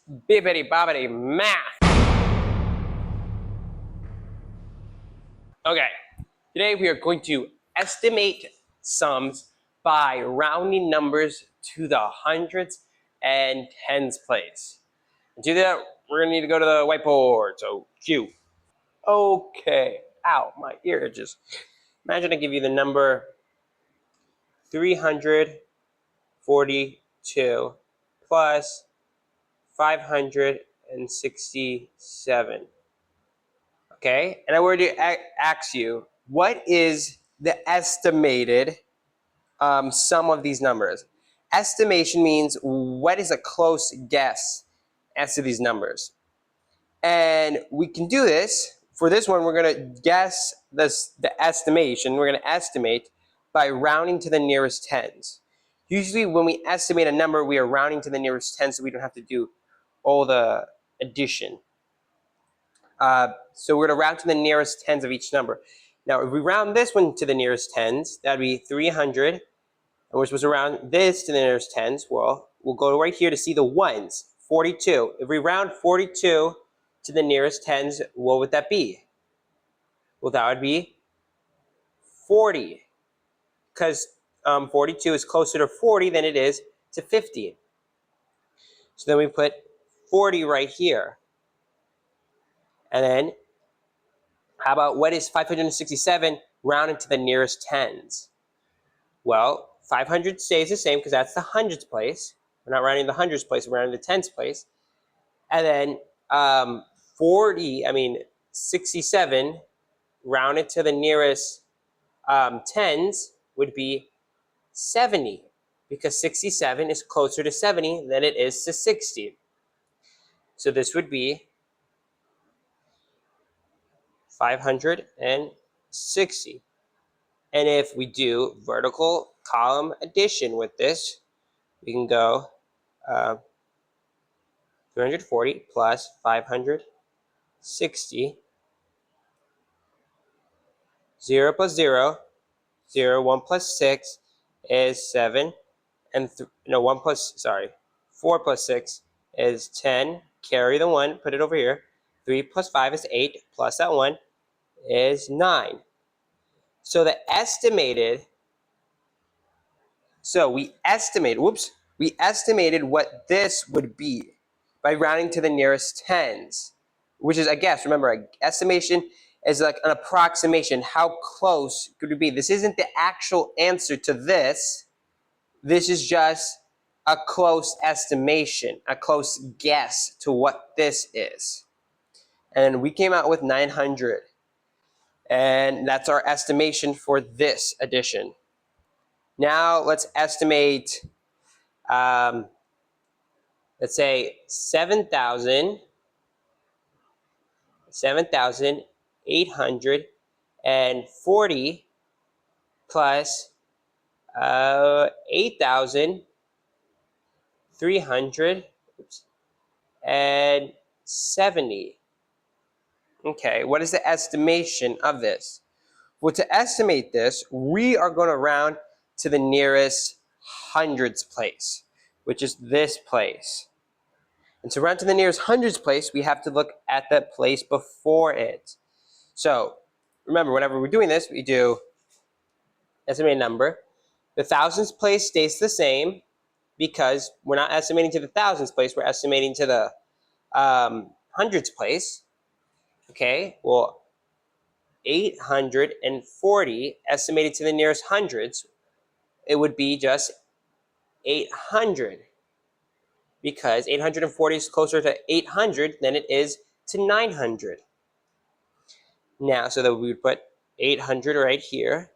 Bibbidi bobbidi math. Okay, today we are going to estimate sums by rounding numbers to the hundreds and tens place. To do that, we're gonna need to go to the whiteboard. So cue. Okay. Ow, my ear itches. Imagine I give you the number 342 plus 567. Okay, and I were to ask you, what is the estimated sum of these numbers? Estimation means what is a close guess as to these numbers. And we can do this. For this one, we're going to guess the estimation. We're going to estimate by rounding to the nearest tens. Usually when we estimate a number, we are rounding to the nearest tens so we don't have to do all the addition. So we're going to round to the nearest tens of each number. Now, if we round this one to the nearest tens, that'd be 300. And we're supposed to round this to the nearest tens. Well, we'll go right here to see the ones, 42. If we round 42 to the nearest tens, what would that be? Well, that would be 40. Because 42 is closer to 40 than it is to 50. So then we put 40 right here. And then, how about what is 567 rounded to the nearest tens? Well, 500 stays the same because that's the hundreds place. We're not rounding the hundreds place, we're rounding the tens place. And then 67 rounded to the nearest tens would be 70, because 67 is closer to 70 than it is to 60. So this would be 560. And if we do vertical column addition with this, we can go 340 plus 560. 0 plus 0, 0, 1 plus 6 is 7. And 4 plus 6 is 10. Carry the 1, put it over here. 3 plus 5 is 8, plus that 1 is 9. So we estimated what this would be by rounding to the nearest tens, which is a guess. Remember, an estimation is like an approximation. How close could it be? This isn't the actual answer to this. This is just a close estimation, a close guess to what this is. And we came out with 900. And that's our estimation for this addition. Now let's estimate, let's say 7,840 plus 8,370. Okay, what is the estimation of this? Well, to estimate this, we are going to round to the nearest hundreds place, which is this place. And to round to the nearest hundreds place, we have to look at the place before it. So remember, whenever we're doing this, we do estimate number. The thousands place stays the same because we're not estimating to the thousands place, we're estimating to the hundreds place. Okay, well, 840 estimated to the nearest hundreds, it would be just 800, because 840 is closer to 800 than it is to 900. Now, so that we would put 800 right here,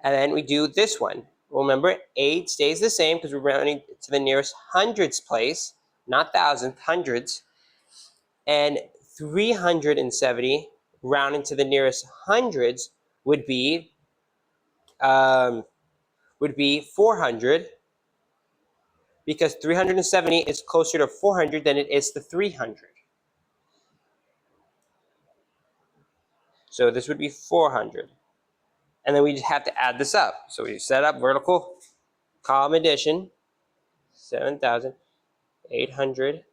and then we do this one. Well, remember, 8 stays the same because we're rounding to the nearest hundreds place, not thousands, hundreds, and 370 rounding to the nearest hundreds would be 400, because 370 is closer to 400 than it is to 300. So this would be 400. And then we just have to add this up. So we set up vertical column addition, 7,000. 800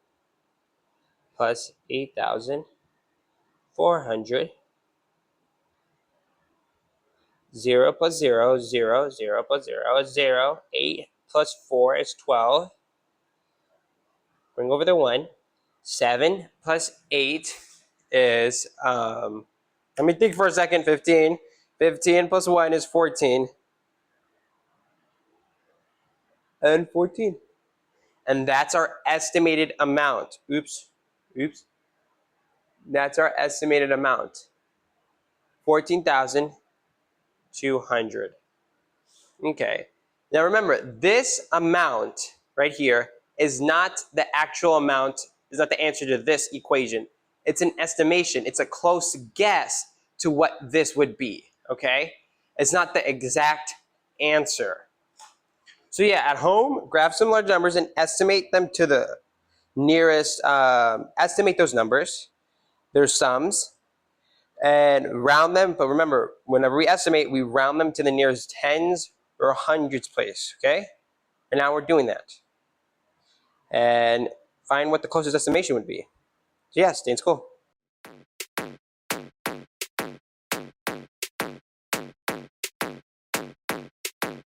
plus 8,400. 0 plus 0, 0, 0 plus 0 is 0. 8 plus 4 is 12. Bring over the 1. 7 plus 8 is, let me think for a second, 15. 15 plus 1 is 14. And 14. And that's our estimated amount. Oops. That's our estimated amount. 14,200. Okay. Now remember, this amount right here is not the actual amount, is not the answer to this equation. It's an estimation. It's a close guess to what this would be, okay? It's not the exact answer. So yeah, at home, graph some large numbers and estimate them to the nearest, estimate those numbers, their sums, and round them. But remember, whenever we estimate, we round them to the nearest tens or hundreds place, okay? And now we're doing that. And find what the closest estimation would be. So yeah, stay in school.